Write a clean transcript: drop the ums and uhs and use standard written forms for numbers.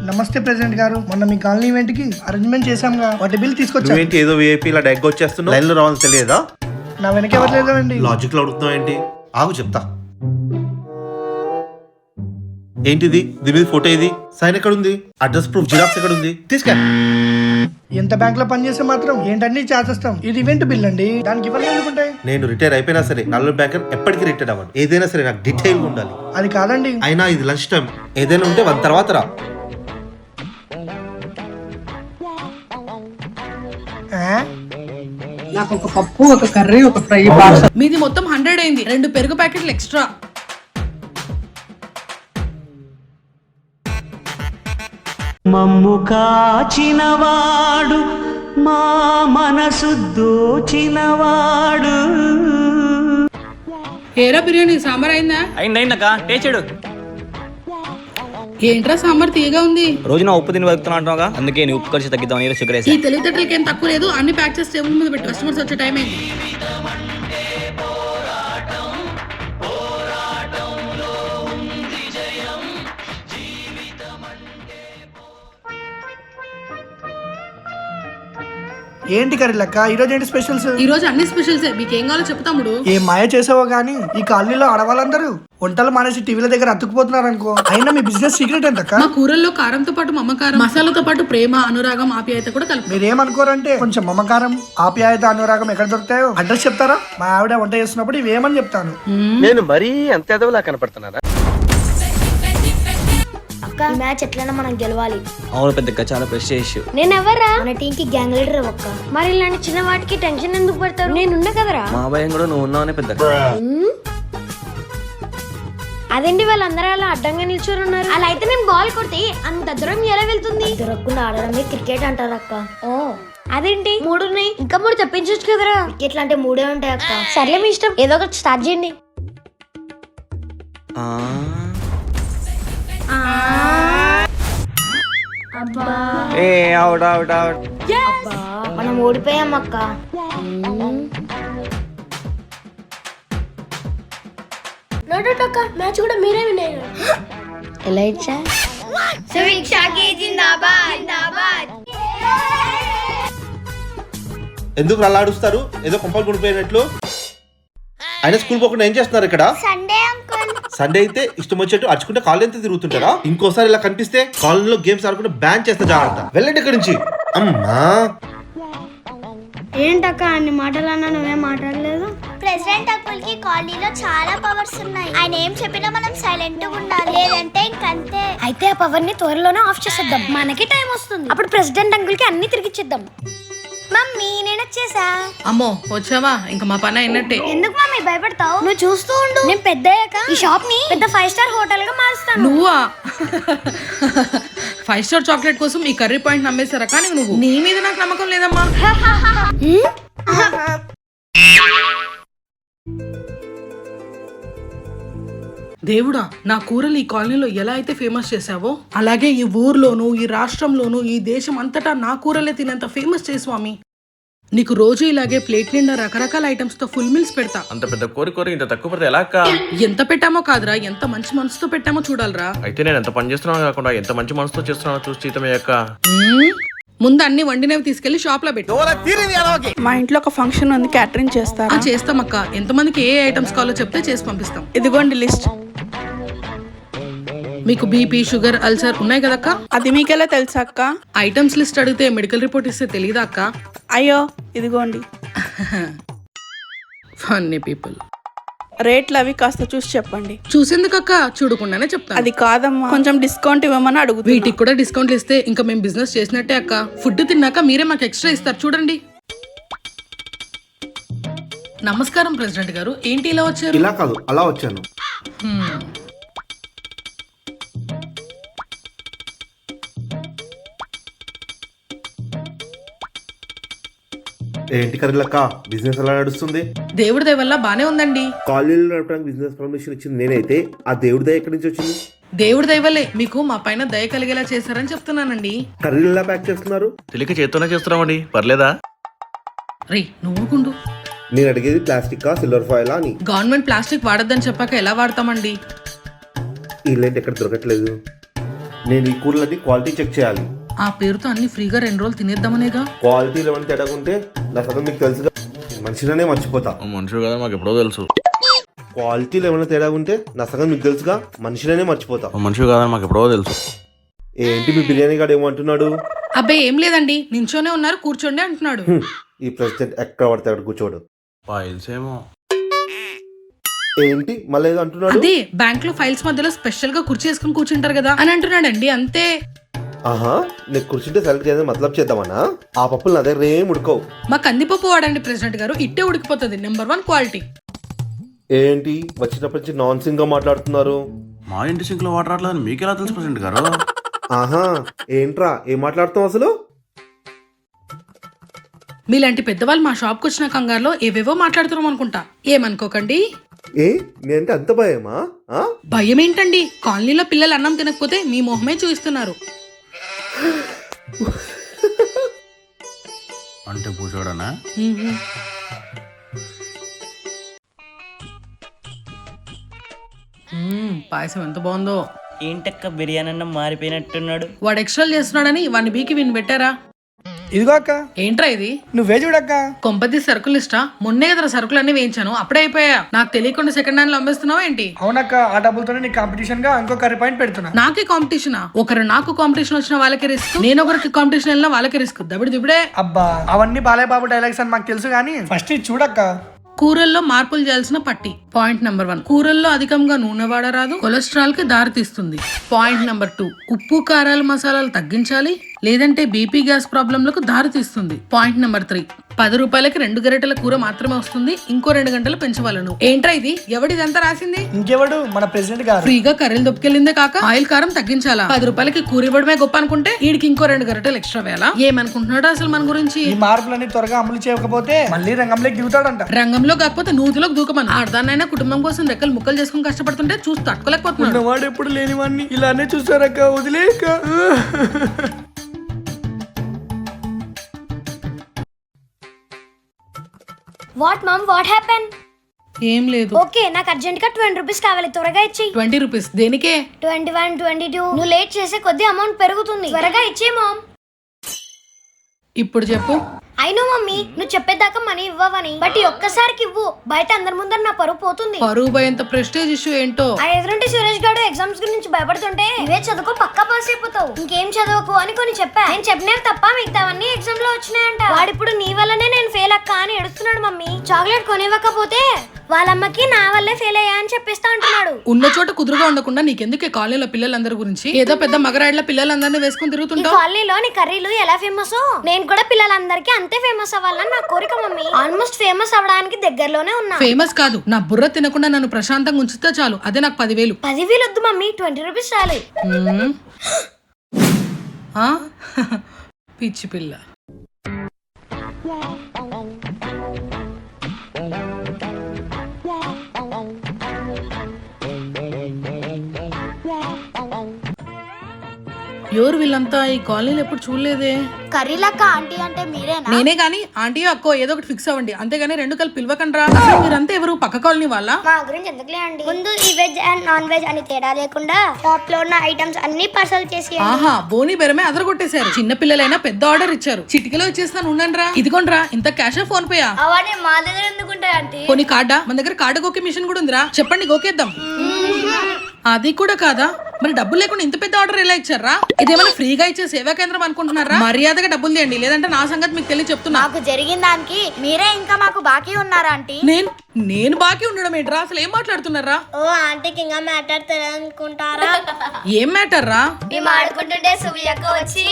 నమస్తే ప్రెసిడెంట్ గారు, మొన్న మీ కాలనీ ఈవెంట్ కి అరేంజ్మెంట్ చేశాంగా, వాటి బిల్ తీసుకొచ్చా. ఏంటి ఏదో విఐపీ లా డెగ్ వచ్చేస్తున్నావు? లైన్ లో రావాలని తెలియదా? నా వెనక ఎవరు లేదండి. లాజిక్ లో అడుగుతున్నావు ఏంటి? ఆగు చెప్తా. ఏంటిది? దీని మీద ఫోటో ఇది, సైన్ ఎక్కడ ఉంది, అడ్రస్ ప్రూఫ్ జిరాక్స్ ఎక్కడ ఉంది? తీసుకె. ఎంత బ్యాంక్ లో పనిచేస్తే మాత్రం ఏంటండి చేస్తాం. ఇది ఈవెంట్ బిల్ అండి, దానికి ఇవ్వాలి ఎందుకుంటాయి. నేను రిటైర్ అయిపోయినా సరే నల్ల బ్యాంకర్ ఎప్పటికీ రిటైర్ అవ్వను. ఏదైనా సరే నాకు డీటెయిల్ ఉండాలి. అది కాదండి. అయినా ఇది లంచ్ టైం, ఏదైనా ఉంటే 1 తర్వాత రా. నాకు ఒక పప్పు, ఒక కర్రీ, ఒక ఫ్రై బాక్స్. మీది మొత్తం 100 అయింది. 2 పెరుగు ప్యాకెట్లు ఎక్స్ట్రా. మమ్ము కాచినవాడు, మా మనసు దోచినవాడు. ఏరా బిర్యానీ సాంబార్ అయిందా? అయిందక్క టేస్టెడు. ఏంట్రా సాంబార్ తీయగా ఉంది. రోజు నా ఉప్పు తిని బతుకుతున్నా అంటున్నావుగా, అందుకే నీ ఉప్పు ఖర్చు తగ్గిద్దాం అని షుగర్ ఈ వేసి. తెలివితేటలకి ఏం తక్కువ లేదు. అన్ని ప్యాక్ చేసి టేబుల్ మీద పెట్టి కస్టమర్స్ వచ్చే టైం అయింది. ఏంటి కర్రీ లెక్క, ఈ రోజు ఏంటి స్పెషల్స్? ఈ రోజు అన్ని స్పెషల్సే, మీకు ఏం కావాలో చెప్తాముడు. ఏ మాయ చేసావో గానీ ఈ కాలనీలో ఆడవాళ్ళందరూ వంటలు మానేసి టీవీల దగ్గర అతుక్కుపోతున్నారు అనుకో. అయినా మీ బిజినెస్ సీక్రెట్ ఎంతక్క? మా కూరల్లో కారంతో పాటు మమకారం, మసాలాతో పాటు ప్రేమ, అనురాగం, ఆప్యాయత కూడా కలుపు. మీరేమనుకోరంటే కొంచెం మమకారం, ఆప్యాయత, అనురాగం ఎక్కడ దొరుకుతాయో అడ్రస్ చెప్తారా? మా ఆవిడ వంట చేస్తున్నప్పుడు ఇవేమని చెప్తాను. నేను మరీ అంత ఎదవలా కనపడుతున్నారా? అక్క, ఈ మ్యాచ్ ఎట్లైనా మనం గెలవాలి. అవును పెద్దక్క, చాలా ప్రెస్టీజ్. నేను ఎవరా? మన టీం కి గ్యాంగ్ లీడర్ ఒక్క. మరి ఇలాంటి చిన్న వాటికి టెన్షన్ ఎందుకు పడతారు? నేనున్నా కదరా. మా భయం కూడా నువ్వు ఉన్నావనే పెద్దక్క. అదేంటి వాళ్ళందరూ అలా అడ్డంగా నిల్చొని అలా అయితే నేను బాల్ కొడితే అంత దూరం ఎలా వెళ్తుంది? దొరకకుండా ఆడడమే క్రికెట్ అంటారు అక్క. ఓ అదేంటి 3 ఉన్నాయి, ఇంకా 3 తప్పించవచ్చు కదరా. క్రికెట్లు అంటే 3 ఉంటాయి అక్క. సర్లే మీ ఇష్టం, ఏదో ఒకటి స్టార్ట్ చేయండి. ఏ అవుట్ అవుట్ అవుట్. మనం ఓడిపోయాం అక్క. మ్యాచ్ కూడా మీరే విన్నారు. ఎలా ఇచ్చా? ఎందుకు అలా ఆడుస్తారు? ఏదో కొంపలు పడిపోయినట్లు. అయినా స్కూల్ పోకుండా ఏం చేస్తున్నారు ఇక్కడ? సండే అయితే ఇష్టం వచ్చేట్టు అరుచుకుంటే కాలేజ్ ఎంత తిరుగుతుంటారా? ఇంకోసారి ఇలా కనిపిస్తే కాలేజీలో గేమ్స్ ఆడుకుంటే బ్యాన్ చేస్తా జాగ్రత్త. వెళ్ళండి ఇక్కడి నుంచి. అమ్మా ఏంటక్క అన్ని మాటలు అన్నా నువ్వేం మాట్లాడలేదు? ప్రెసిడెంట్ అంకుల్ కి కాలనీలో చాలా పవర్స్ ఉన్నాయి. ఆయన ఏం చెప్పినా మనం సైలెంట్ గా ఉండాలి, లేదంటే ఇంకంతే. అయితే ఆ పవర్ ని త్వరలోనే ఆఫ్ చేసేద్దాం, మనకి టైం వస్తుంది. అప్పుడు ప్రెసిడెంట్ అంకుల్ కి అన్ని తిరిగిచ్చేద్దాం. మమ్మీ నేను వచ్చేసా. అమ్మో వచ్చావా, ఇంకా మా పని అయినట్టే. ఎందుకు మమ్మీ భయపడతావు? నువ్వు చూస్తూ ఉండు, నేను పెద్దయ్యాక ఈ షాప్ ని పెద్ద 5 స్టార్ హోటల్ గా మారుస్తాను. నువ్వా? 5 స్టార్ చాక్లెట్ కోసం ఈ కర్రీ పాయింట్ నమ్మేశారా? కానీ నువ్వు, నీ మీద నాకు నమ్మకం లేదమ్మా. దేవుడా, నా కూరలు ఈ కాలనీలో ఎలా అయితే ఫేమస్ చేసావో అలాగే ఈ ఊర్లోను, ఈ రాష్ట్రంలోను, ఈ దేశం అంతటా నా కూరలే తినేంత ఫేమస్ చేయి స్వామి. నీకు రోజు ఇలాగే ప్లేట్ నిండా రకరకాల ఐటమ్స్ తో ఫుల్ మీల్స్ పెడతా. అంత పెద్ద కోరి ఇంత తక్కువ పడితే ఎలా అక్క? ఎంత పెట్టామో కాదురా, ఎంత మంచి మనసుతో పెట్టామో చూడాలరా. అయితే నేను ఎంత పని చేస్తున్నాను కాకుండా ఎంత మంచి మనసుతో చేస్తున్నానో చూసి జీతమే అక్క. ముందు అన్ని వండినవి తీసుకెళ్లి షాప్ లో పెట్టు. మా ఇంట్లో ఒక ఫంక్షన్ ఉంది, క్యాటరింగ్ చేస్తారా? చేస్తాం అక్క. ఎంతమందికి ఏ ఐటమ్స్ కావాలో చెప్తే చేసి పంపిస్తాం. ఇదిగోండి లిస్ట్. మీకు బీపీ, షుగర్, అల్సర్ ఉన్నాయి కదక్క? అది మీకెలా తెలుసా అక్క? ఐటమ్స్ లిస్ట్ అడిగితే మెడికల్ రిపోర్ట్ ఇస్తే తెలియదా అక్క? అయ్యో ఇదిగోండి. Funny people. రేట్లు అవి కాస్త చూసి చెప్పండి. చూసేందుకక్క, చూడకుండానే చెప్తాను. అది కాదమ్మా, కొంచెం డిస్కౌంట్ ఇవ్వమని అడుగుతుంది. వీటికి కూడా డిస్కౌంట్లు ఇస్తే ఇంకా మేము బిజినెస్ చేసినట్టే అక్క. ఫుడ్ తిన్నాక మీరే మాకు ఎక్స్ట్రా ఇస్తారు చూడండి. నమస్కారం ప్రెసిడెంట్ గారు, ఏంటి ఇలా వచ్చారు? ఇలా కాదు, అలా వచ్చాను. ఏంటి కర్రీలక్క, బిజినెస్ ఎలా నడుస్తుంది? దేవుడి దయ వల్ల బానే ఉందండి. కాలేజీలో నడపడానికి బిజినెస్ పర్మిషన్ ఇచ్చింది నేనైతే, ఆ దేవుడి దయ ఎక్కడి నుంచి వచ్చింది? దేవుడి దయ వల్లే మీకు మా పైన దయ కలిగేలా చేశారని చెప్తున్నానండి. కర్రీలు ఎలా ప్యాక్ చేస్తున్నారు? తెలియక చేత్తోనే చేస్తున్నామండి, పర్లేదా? రే నువ్వుకుండు. నేను అడిగేది ప్లాస్టిక్ సిల్వర్ ఫాయిల్ అని. గవర్నమెంట్ ప్లాస్టిక్ వాడొద్దని చెప్పాక ఎలా వాడతామండి? ఇలాంటి ఎక్కడ దొరకట్లేదు. నేను ఈ కూరలన్నీ క్వాలిటీ చెక్ చేయాలి. ఆ పేరుతో అన్ని ఫ్రీగా 2 రోజులు తినేద్దామనేగా. క్వాలిటీలో ఏమైనా తేడా ఉంటే నా సగం మీకు తెలుసుగా, మనిషినే మర్చిపోతా. మనుషులు కదా మాకు ఎప్పుడో తెలుసు. క్వాలిటీలో ఏమైనా తేడా ఉంటే నా సగం మీకు తెలుసుగా, మనిషినే మర్చిపోతా. మనుషులు కదా మాకు ఎప్పుడో తెలుసు. ఏంటి మీ బిర్యానీ గాడు ఏమంటున్నాడు? అబ్బాయి ఏం లేదండి, నించోనే ఉన్నారు, కూర్చోండి అంటున్నాడు. ఈ ప్రెసిడెంట్ ఎక్కడ పడితే అక్కడ కూర్చోడు. ఫైల్స్ ఏమో. ఏంటి మళ్ళీ ఏదో అంటున్నాడు? అదే బ్యాంక్ లో ఫైల్స్ మధ్యలో స్పెషల్ గా కుర్చీ వేసుకుని కూర్చుంటారు కదా అని అంటున్నాడండి, అంతే. ఆహా, నీకు కూర్చుంటే సెలెక్ట్ చేయాలని మతలబ్ చేద్దామన్నా? ఆ పప్పులు నా దగ్గర ఏం ఉడకవు. మా కందిపప్పు వాడండి ప్రెసిడెంట్ గారు, ఇట్టే ఉడికిపోతుంది. Number 1 quality. ఏంటి వచ్చినప్పటి నుంచి నాన్ సింగ్ గా మాట్లాడుతున్నారు? మా ఇంటి సింక్ లో వాటర్ రావట్లేదని మీకెలా తెలుసు ప్రెసిడెంట్ గారు? ఆహా, ఏంట్రా ఏం మాట్లాడుతావు అసలు? మీలాంటి పెద్దవాళ్ళు మా షాప్ కు వచ్చిన కంగారులో ఏవేవో మాట్లాడుతున్నాం అనుకుంటా, ఏమనుకోకండి. ఏ నేనంటే అంత భయమా? భయం ఏంటండి, కాలనీలో పిల్లలు అన్నం తినకపోతే మీ మొహమే చూపిస్తున్నారు. అంటే పూచోడనా? పాయసం ఎంత బాగుందో. ఏంటక్క బిర్యానీ అన్న మారిపోయినట్టున్నాడు. వాడు ఎక్స్ట్రా చేస్తున్నాడని వాడిని బీకి విని పెట్టారా? ఇదిగో అక్క, ఏంట్రా ఇది? నువ్వే చూడక్క. కొంపది సరుకులు ఇష్టా? మొన్నే కదా సరుకులు అన్ని వేయించాను, అప్పుడే అయిపోయా. నాకు తెలియకుండా సెకండ్ హ్యాండ్ లో అమ్మేస్తున్నావా ఏంటి? అవునక్క, ఆ డబ్బులతోనే నీ కాంపిటీషన్ గా ఇంకో కర్రీ పాయింట్ పెడుతున్నా. నాకే కాంపిటీషనా? ఒకరు నాకు కాంపిటీషన్ వచ్చిన వాళ్ళకి రిస్క్, నేను ఒకరికి కాంపిటీషన్ వెళ్ళిన వాళ్ళకి రిస్క్. దబిడి దిబిడే. అబ్బా, అవన్నీ బాలయ్య బాబు డైలాగ్స్ అని మాకు తెలుసు కానీ ఫస్ట్ ఇది చూడక్క. కూరల్లో మార్పులు చేయాల్సిన పట్టి. పాయింట్ నెంబర్ 1, కూరల్లో అధికంగా నూనె వాడరాదు, కొలెస్ట్రాల్ కి దారి తీస్తుంది. పాయింట్ నెంబర్ 2, ఉప్పు కారాలు మసాలాలు తగ్గించాలి, లేదంటే బీపీ గ్యాస్ ప్రాబ్లంలకు దారి తీస్తుంది. పాయింట్ నెంబర్ 3, 10 రూపాయలకి 2 గరిటెల కూర మాత్రమే వస్తుంది, ఇంకో 2 గంటలు పెంచవలను. ఏంట్రా ఇది? ఎవడిదంతా రాసింది? ఇంకెవడు? మన ప్రెసిడెంట్ గారు. ఫ్రీగా కర్రీలు దొప్పుకెళ్ళిందే కాక ఆయిల్ కారం తగ్గించాలా? 10 రూపాయలకి కూర ఇవ్వడమే గొప్ప అనుకుంటే వీడికి ఇంకో 2 గరిటెలు ఎక్స్ట్రా వేయాలా? ఏమనుకుంటున్నాడు అసలు మన గురించి? ఈ మార్పులన్నీ త్వరగా అమలు చేయకపోతే మళ్ళీ రంగంలోకి దిగుతాడంట. రంగంలో కాకపోతే నూతిలోకి దూకమని. ఆడదానైనా కుటుంబం కోసం రెక్కలు ముక్కలు చేసుకుని కష్టపడుతుంటే చూసి తట్టుకోలేకపోతున్నాడు. వాడు ఎప్పుడు లేనివాడిని ఇలానే చూసారక్క, వదిలేక. What mum, what happen? ఏం లేదు. ఓకే, నాకు అర్జెంట్ గా 20 రూపీస్ కావాలి, త్వరగా ఇచ్చేయి. 20 రూపీస్ దేనికే? 21, 22. నువ్వు లేట్ చేసే కొద్ది అమౌంట్ పెరుగుతుంది, త్వరగా ఇచ్చే మామ్. ఇప్పుడు చెప్పు. అయినో మమ్మీ, నువ్వు చెప్పేదాకా మనీ ఇవ్వవని, బట్ ఈ ఒక్కసారికి ఇవ్వు, బయట అందరి ముందర నా పరువు పోతుంది. పరువు భయంతో ప్రెస్టేజ్ ఇష్యూ ఏంటో. ఆ ఎదురుంటి సురేష్ గారు ఎగ్జామ్స్ గురించి భయపడుతుంటే ఇవే చదువుకో పక్కా పాస్ అయిపోతావు, ఇంకేం చదవకు అని కొన్ని చెప్పా. నేను చెప్పినవి తప్ప మిగతావన్నీ ఎగ్జామ్ లో వచ్చినాయంట. వాడిప్పుడు నీ వల్లనే నేను ఫెయిల్ అక్క అని ఎడుస్తున్నాడు మమ్మీ. చాక్లెట్ కొనివ్వకపోతే వాళ్ళమ్మకి నా వల్లే ఫెయిల్ అయ్యా అని చెప్పిస్తా అంటున్నాడు. ఉన్న చోట కుదురుగా ఉండకుండా నీకెందుకే కాలనీలో పిల్లలందరి గురించి ఏదో పెద్ద మగరాయిడ్ల పిల్లలందరినీ వేసుకుని ఈ తిరుగుతుంటావు? కాలనీలో నీ కర్రీలు ఎలా ఫేమస్, నేను కూడా పిల్లలందరికీ అంతే ఫేమస్ అవ్వాలని నా కోరిక మమ్మీ. ఆల్మోస్ట్ ఫేమస్ అవ్వడానికి దగ్గరలోనే ఉన్నా. ఫేమస్ కాదు, నా బుర్ర తినకుండా నన్ను ప్రశాంతంగా ఉంచితే చాలు, అదే నాకు 10,000. 10,000 వద్దు మమ్మీ, 20 రూపీస్ చాలు. ఆ? పిచ్చి పిల్ల. ఎవరు వీళ్ళంతా? ఈ కాలనీలో ఎప్పుడు చూడలేదే. కర్రీలక్క ఆంటీ అంటే మీరేనా? నేనే గాని ఆంటీయో అక్కో ఏదో ఒకటి ఫిక్స్ అవ్వండి, అంతేగాని 2 కలిపి పిలవకండ్రా. అసలు మీరంతా ఎవరు? పక్క కాలనీ వాళ్ళ? మా గురించి ఎందుకులే అండి, ముందు ఈ వెజ్ అండ్ నాన్ వెజ్ అని తేడా లేకుండా టాప్ లో ఉన్న ఐటమ్స్ అన్ని పార్సల్ చేసి. ఆహా, బోని బెరమే అదరగొట్టేశారు. చిన్న పిల్లలైనా పెద్ద ఆర్డర్ ఇచ్చారు. చిటికలో వచ్చేస్తాను, ఉండండిరా. ఇదిగోండ్రా, ఇంత క్యాషా ఫోన్ పేయా? అవన్నీ మా దగ్గర ఎందుకుంటాయి ఆంటీ? కొన్ని కార్డా? మన దగ్గర కార్డు గోకే మిషన్ కూడా ఉందిరా, చెప్పండి గోకేద్దాం. అది కూడా కాదా? మరి డబ్బులు లేకుండా ఇంత పెద్ద ఆర్డర్ ఎలా ఇచ్చారా? ఇదేమైనా ఫ్రీగా ఇచ్చే సేవా కేంద్రం అనుకుంటున్నారా? మర్యాదగా డబ్బులు తీయండి, లేదంటే నా సంగతి మీకు తెలియ చెప్తున్నా. మాకు జరిగిన దానికి మీరే ఇంకా మాకు బాకీ ఉన్నారా ఆంటీ? నేను బాకీ ఉండడం ఏంట్రా? అసలు ఏం మాట్లాడుతున్నారా? ఓ ఆంటీకి ఇంకా మ్యాటర్ తెలియనుకుంటారా? ఏం మ్యాటర్ రా? మేము ఆడుకుంటుంటే సువియక్క వచ్చి